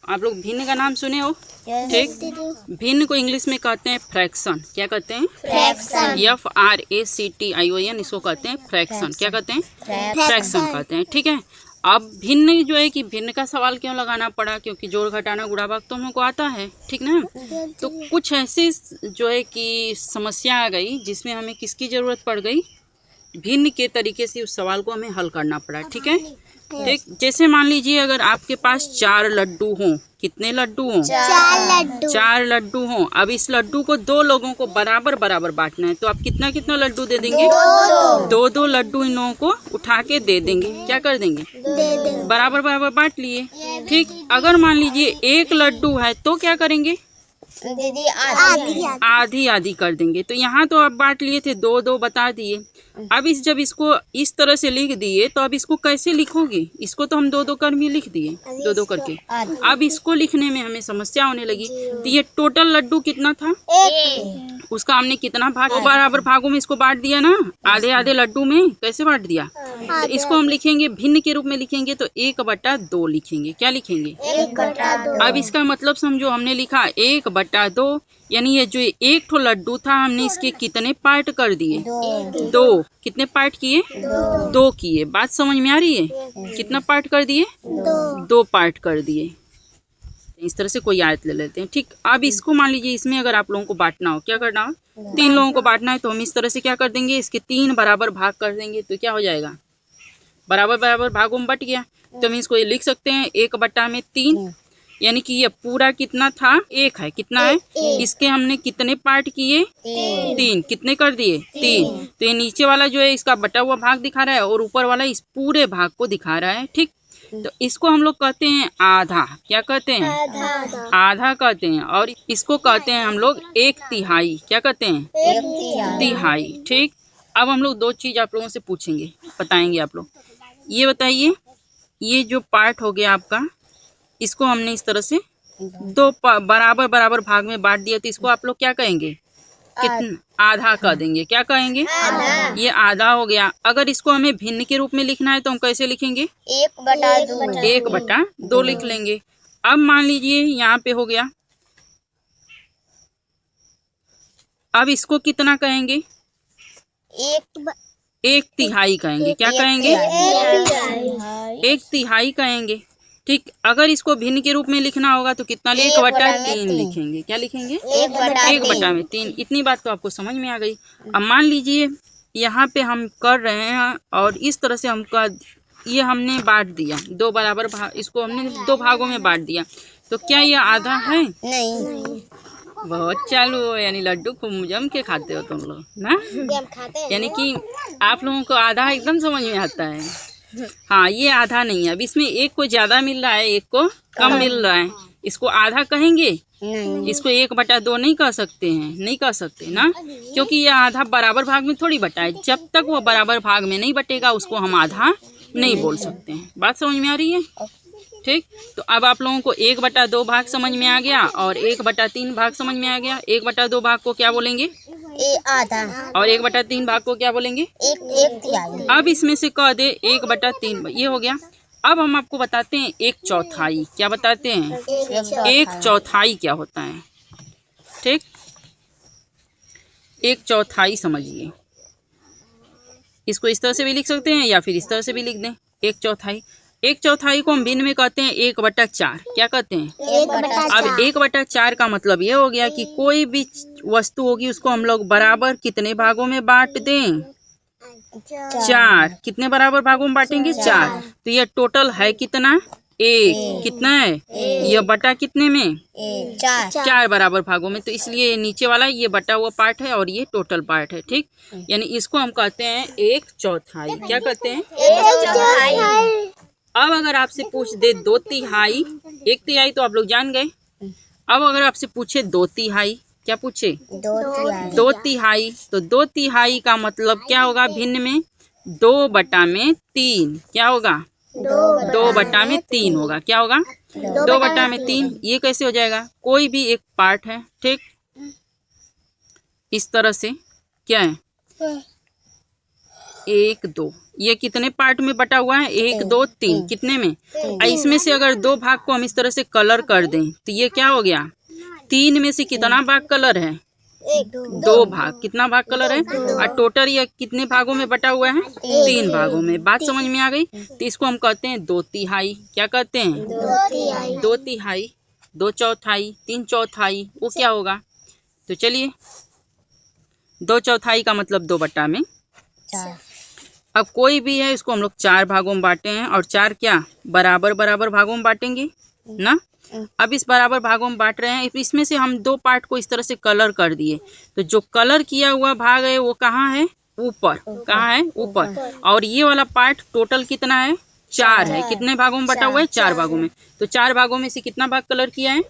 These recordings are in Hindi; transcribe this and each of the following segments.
आप लोग भिन्न का नाम सुने हो? ठीक, भिन्न को इंग्लिश में कहते हैं फ्रैक्शन। क्या कहते हैं? फ्रैक्शन। FRACTION इसको कहते हैं फ्रैक्शन। क्या कहते हैं? फ्रैक्शन कहते हैं। ठीक है, अब भिन्न जो है कि भिन्न का सवाल क्यों लगाना पड़ा? क्योंकि जोड़ घटाना गुणा भाग तो हमको आता है, ठीक ना? तो कुछ ऐसे जो है कि समस्या आ गई जिसमें हमें किसकी जरूरत पड़ गई? भिन्न के तरीके से उस सवाल को हमें हल करना पड़ा। ठीक है, ठीक, जैसे मान लीजिए अगर आपके पास 4 लड्डू हों। कितने लड्डू हों? 4 लड्डू हों। अब इस लड्डू को 2 लोगों को बराबर बराबर बांटना है, तो आप कितना कितना लड्डू दे देंगे? 2 लड्डू इन लोगों को उठा के दे देंगे। क्या कर देंगे? बराबर बराबर बांट लिए। ठीक, अगर मान लीजिए 1 लड्डू है तो क्या करेंगे? आधी आधी कर देंगे। तो यहाँ तो आप बांट लिए थे, 2 बता दिए। अब जब इसको इस तरह से लिख दिए तो अब इसको कैसे लिखोगे? इसको तो हम 2 कर भी लिख दिए, 2 करके। अब इसको लिखने में हमें समस्या होने लगी। तो ये टोटल लड्डू कितना था? उसका हमने कितना भाग? बराबर भागों में इसको बांट दिया ना, आधे आधे लड्डू में। कैसे बांट दिया? तो इसको हम लिखेंगे भिन्न के रूप में लिखेंगे तो 1/2 लिखेंगे। क्या लिखेंगे? 1/2। अब इसका मतलब समझो, हमने लिखा 1/2, यानी ये जो 1 ठो लड्डू था हमने इसके कितने पार्ट कर दिए? 2। कितने पार्ट किए? 2 किए। बात समझ में आ रही है? कितना पार्ट कर दिए? 2 पार्ट कर दिए। इस तरह से कोई आयत ले लेते हैं। ठीक, अब इसको मान लीजिए इसमें अगर आप लोगों को बांटना हो, क्या करना हो? 3 लोगों को बांटना है, तो हम इस तरह से क्या कर देंगे? इसके 3 बराबर भाग कर देंगे। तो क्या हो जाएगा? बराबर बराबर भागों में बट गया। तो हम इसको ये लिख सकते हैं 1/3, यानी कि ये पूरा कितना था? 1 है। कितना है? इसके हमने कितने पार्ट किए? 3। कितने कर दिए? 3। तो ये नीचे वाला जो है इसका बटा हुआ भाग दिखा रहा है और ऊपर वाला इस पूरे भाग को दिखा रहा है। ठीक, तो इसको हम लोग कहते हैं आधा। क्या कहते हैं? आधा कहते हैं। और इसको कहते हैं हम लोग 1/3। क्या कहते हैं? 1/3। ठीक, अब हम लोग 2 चीज आप लोगों से पूछेंगे, बताएंगे आप लोग। ये बताइए, ये जो पार्ट हो गया आपका, इसको हमने इस तरह से 2 बराबर बराबर भाग में बांट दिया, तो इसको आप लोग क्या कहेंगे? कितना? आधा कह देंगे। क्या कहेंगे? आधा। ये आधा हो गया। अगर इसको हमें भिन्न के रूप में लिखना है तो हम कैसे लिखेंगे? 1/2 लिख लेंगे। अब मान लीजिए यहाँ पे हो गया। अब इसको कितना कहेंगे? 1/3 कहेंगे। क्या कहेंगे? 1/3 कहेंगे। ठीक, अगर इसको भिन्न के रूप में लिखना होगा तो कितना? 1/3 लिखेंगे। क्या लिखेंगे? 1/3। इतनी बात तो आपको समझ में आ गई। अब मान लीजिए यहाँ पे हम कर रहे हैं और इस तरह से ये हमने बांट दिया 2 बराबर भाग, इसको हमने 2 भागों में बांट दिया। तो क्या ये आधा है? नहीं। बहुत चालू हो, यानी लड्डू खूब जम के खाते हो तुम लोग ना। यानी कि आप लोगों को आधा एकदम समझ में आता है। हाँ, ये आधा नहीं है। अब इसमें 1 को ज्यादा मिल रहा है, 1 को कम मिल रहा है। इसको आधा कहेंगे? नहीं। इसको 1/2 नहीं कह सकते हैं, नहीं कह सकते ना, क्योंकि ये आधा बराबर भाग में थोड़ी बटा है। जब तक वो बराबर भाग में नहीं बटेगा उसको हम आधा नहीं बोल सकते हैं। बात समझ में आ रही है? ठीक, तो अब आप लोगों को 1/2 भाग समझ में आ गया और 1/3 भाग समझ में आ गया। 1/2 भाग को क्या बोलेंगे? आधा। और 1/3 भाग को क्या बोलेंगे? 1/3। अब इसमें से कह दे 1/3, ये हो गया। अब हम आपको बताते हैं 1/4। क्या बताते हैं? 1/4 क्या होता है? ठीक, 1/4 समझिए। इसको इस तरह से भी लिख सकते हैं या फिर इस तरह से भी लिख दें 1/4। 1/4 को हम भिन्न में कहते हैं 1/4। क्या कहते हैं? 1/4। अब 1/4 का मतलब ये हो गया कि कोई भी वस्तु होगी उसको हम लोग बराबर कितने भागों में बांट दें? 4। कितने बराबर भागों में बांटेंगे? 4। तो ये टोटल है कितना? 1। कितना है? ये बटा कितने में? 4 बराबर भागों में। तो इसलिए ये नीचे वाला ये बटा हुआ पार्ट है और ये टोटल पार्ट है। ठीक, यानी इसको हम कहते हैं 1/4। क्या कहते हैं? 1/4। अब अगर आपसे पूछ दे 2/3, 1/3 तो आप लोग जान गए। अब अगर आपसे पूछे 2/3, क्या पूछे? 2/3, तो 2/3 का मतलब क्या होगा भिन्न में? 2/3। क्या होगा? 2/3 होगा। क्या होगा? 2/3। ये कैसे हो जाएगा? कोई भी एक पार्ट है, ठीक, इस तरह से क्या है? 1 2, ये कितने पार्ट में बटा हुआ है? 1 2 3, कितने में? इसमें से अगर 2 भाग को हम इस तरह से कलर कर दें तो ये क्या हो गया? 3 में से कितना भाग कलर है? 2 भाग। कितना भाग कलर है? और टोटल ये कितने भागों में बटा हुआ है? 3 भागों में। बात समझ में आ गई? तो इसको हम कहते हैं 2/3। क्या कहते हैं? 2/3, 2/4, 3/4। वो क्या होगा? तो चलिए, 2/4 का मतलब 2/4। अब कोई भी है, इसको हम लोग 4 भागों में बांटे हैं, और 4 क्या? बराबर बराबर भागों में बांटेंगे ना। अब इस बराबर भागों में बांट रहे हैं, इसमें से हम 2 पार्ट को इस तरह से कलर कर दिए, तो जो कलर किया हुआ भाग है वो कहाँ है? ऊपर। कहाँ है? ऊपर। और ये वाला पार्ट टोटल कितना है? 4 है। कितने भागों में बटा हुआ है? 4 भागों में। तो 4 भागों में से कितना भाग कलर किया है?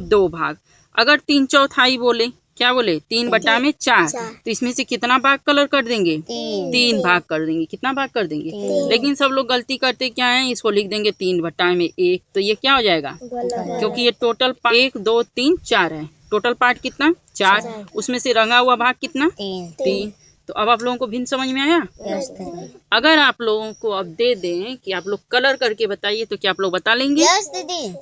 2 भाग। अगर 3/4 बोले, क्या बोले? 3/4, तो इसमें से कितना भाग कलर कर देंगे? 3 भाग कर देंगे। कितना भाग कर देंगे? लेकिन सब लोग गलती करते क्या है? इसको लिख देंगे 3/1, तो ये क्या हो जाएगा? क्योंकि ये टोटल 1 2 3 4 है। टोटल पार्ट कितना? 4। उसमें से रंगा हुआ भाग कितना? 3। तो अब आप लोगों को भिन्न समझ में आया? अगर आप लोगों को अब दे दें कि आप लोग कलर करके बताइए, तो क्या आप लोग बता लेंगे?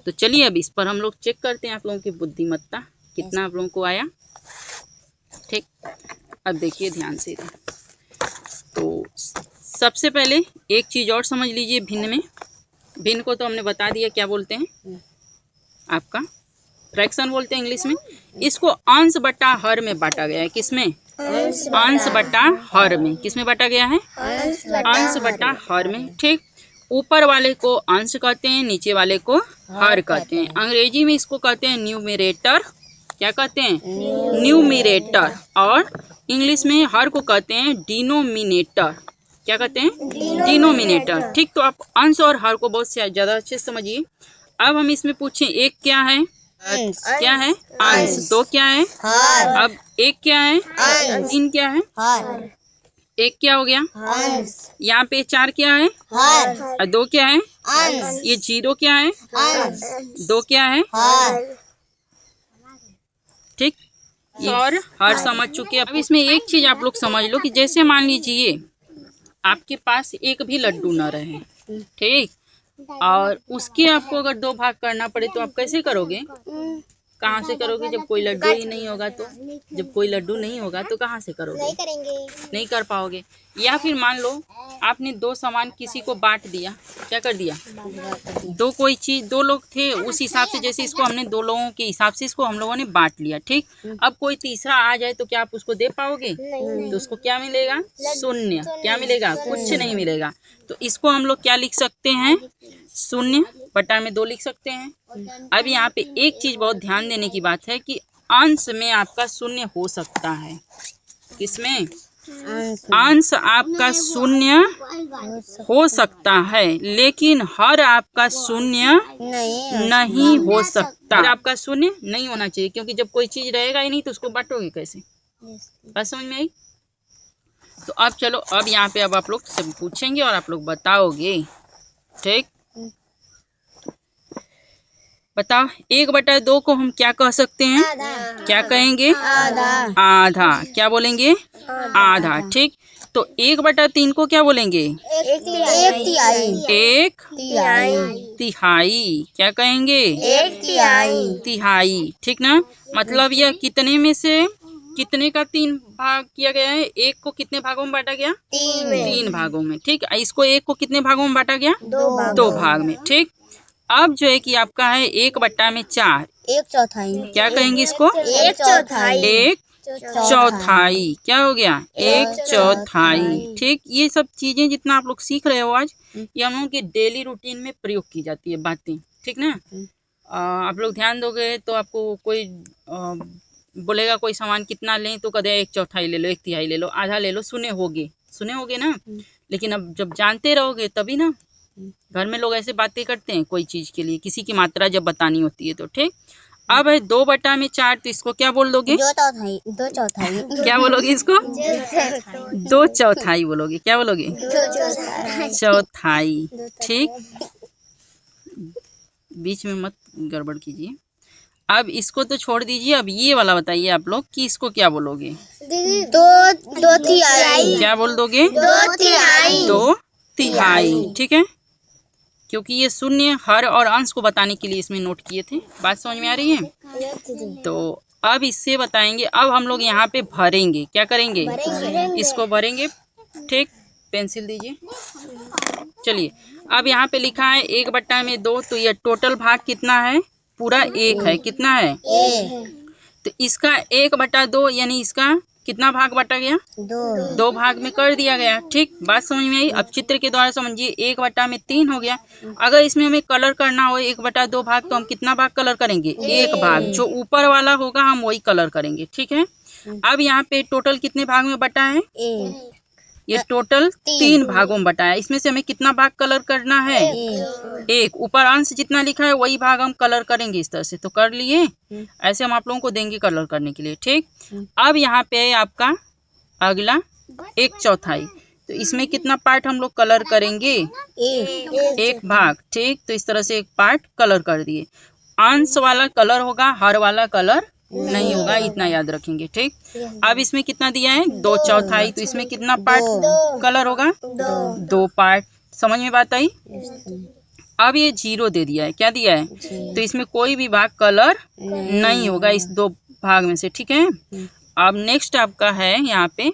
तो चलिए अब इस पर हम लोग चेक करते हैं आप लोगों की बुद्धिमत्ता कितना आप लोगों को आया। ठीक, अब देखिए ध्यान से। तो सबसे पहले एक चीज और समझ लीजिए भिन्न में। भिन्न को तो हमने बता दिया, क्या बोलते हैं? आपका फ्रैक्शन बोलते हैं इंग्लिश में। इसको अंश बटा हर में बांटा गया है। किसमें? अंश बटा हर में। किसमें बांटा गया है? अंश बटा हर में। ठीक, ऊपर वाले को अंश कहते हैं, नीचे वाले को हर कहते हैं। अंग्रेजी में इसको कहते हैं न्यूमरेटर। क्या कहते हैं? न्यूमरेटर। और इंग्लिश में हर को कहते हैं डिनोमिनेटर। क्या कहते हैं? डिनोमिनेटर। ठीक, तो आप अंश और हर को बहुत से ज्यादा अच्छे से समझिए। अब हम इसमें पूछें, एक क्या है? क्या है? अंश। 2 क्या है? अब 1 क्या है? 3 क्या है? 1 क्या हो गया? यहाँ पे 4 क्या है? और 2 क्या है? ये 0 क्या है? 2 क्या है? ठीक, और हर समझ चुके। अब इसमें एक चीज आप लोग समझ लो कि जैसे मान लीजिए आपके पास एक भी लड्डू न रहे, ठीक, और उसके आपको अगर 2 भाग करना पड़े तो आप कैसे करोगे? कहाँ से करोगे? जब कोई लड्डू ही नहीं होगा तो। जब कोई लड्डू नहीं होगा तो कहाँ से करोगे? नहीं करेंगे, नहीं कर पाओगे। या फिर मान लो आपने 2 सामान किसी को बांट दिया। क्या कर दिया? 2 कोई चीज, 2 लोग थे, उस हिसाब से जैसे इसको हमने 2 लोगों के हिसाब से इसको हम लोगों ने बांट लिया। ठीक, अब कोई तीसरा आ जाए तो क्या आप उसको दे पाओगे? तो उसको क्या मिलेगा? शून्य। क्या मिलेगा? कुछ नहीं मिलेगा। तो इसको हम लोग क्या लिख सकते हैं? 0/2 लिख सकते हैं। अब यहाँ पे एक चीज बहुत ध्यान देने की बात है कि अंश में आपका 0 हो सकता है। किसमें? अंश आपका 0 हो सकता है, लेकिन हर आपका 0 नहीं हो सकता। हर आपका 0 नहीं होना चाहिए, क्योंकि जब कोई चीज रहेगा ही नहीं तो उसको बांटोगे कैसे? बात समझ में आई? तो अब चलो, अब यहाँ पे अब आप लोग सब पूछेंगे और आप लोग बताओगे। ठीक, बताओ 1/2 को हम क्या कह सकते हैं? क्या कहेंगे? आधा। क्या बोलेंगे? आधा। ठीक, तो 1/3 को क्या बोलेंगे? 1/3। क्या कहेंगे? 1/3। ठीक ना। मतलब यह कितने में से कितने का 3 भाग किया गया है? 1 को कितने भागों में बांटा गया? 3 भागों में। ठीक, इसको 1 को कितने भागों में बांटा गया? 2 भाग में। ठीक, अब जो है कि आपका है 1/4। 1/4। क्या कहेंगे इसको? 1/4। 1/4। क्या हो गया? 1/4। ठीक, ये सब चीजें जितना आप लोग सीख रहे हो आज, ये हम लोगों की डेली रूटीन में प्रयोग की जाती है बातें। ठीक ना। आप लोग ध्यान दोगे तो आपको कोई बोलेगा कोई सामान कितना लें तो कदे 1/4 ले लो, 1/3 ले लो, आधा ले लो, सुने होगे ना। लेकिन अब जब जानते रहोगे तभी ना। घर में लोग ऐसे बातें करते हैं कोई चीज के लिए, किसी की मात्रा जब बतानी होती है तो। ठीक, अब है 2/4, तो इसको क्या बोल दोगे? 2/4। क्या बोलोगे इसको? 2/4 बोलोगे। क्या बोलोगे? 2/4। ठीक, बीच में मत गड़बड़ कीजिए। अब इसको तो छोड़ दीजिए, अब ये वाला बताइए आप लोग कि इसको क्या बोलोगे? दो तिहाई। क्या बोल दोगे? 2 तिहाई। 2 तिहाई। ठीक है, क्योंकि ये शून्य, हर और अंश को बताने के लिए इसमें नोट किए थे। बात समझ में आ रही है? तो अब इससे बताएंगे, अब हम लोग यहाँ पे भरेंगे। क्या करेंगे? इसको भरेंगे। ठीक, पेंसिल दीजिए। चलिए, अब यहाँ पे लिखा है 1/2, तो ये टोटल भाग कितना है? पूरा 1 है। कितना है? 1। तो इसका 1/2 यानी इसका कितना भाग बटा गया? 2 भाग में कर दिया गया। ठीक, बात समझ में आई? अब चित्र के द्वारा समझिए, 1/3 हो गया। अगर इसमें हमें कलर करना हो 1/2 भाग, तो हम कितना भाग कलर करेंगे? 1 भाग। जो ऊपर वाला होगा हम वही कलर करेंगे। ठीक है, अब यहाँ पे टोटल कितने भाग में बटा है? ये टोटल 3 भागों में बटा है। इसमें से हमें कितना भाग कलर करना है? 1। ऊपर अंश जितना लिखा है वही भाग हम कलर करेंगे इस तरह से। तो कर लिए, ऐसे हम आप लोगों को देंगे कलर करने के लिए। ठीक, अब यहाँ पे है आपका अगला 1/4। तो इसमें कितना पार्ट हम लोग कलर करेंगे? 1 भाग। ठीक, तो इस तरह से एक पार्ट कलर कर दिए। अंश वाला कलर होगा, हर वाला कलर नहीं होगा, इतना याद रखेंगे। ठीक, अब इसमें कितना दिया है? 2/4। तो इसमें कितना पार्ट कलर होगा? 2 पार्ट। समझ में बात आई? अब ये 0 दे दिया है। क्या दिया है? तो इसमें कोई भी भाग कलर नहीं होगा इस 2 भाग में से। ठीक है, अब नेक्स्ट आपका है यहाँ पे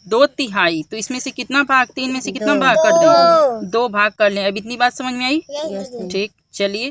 2 तिहाई। तो इसमें से कितना भाग? 3 में से कितना भाग कर दें? 2 भाग कर लें। अब इतनी बात समझ में आई? ठीक, चलिए।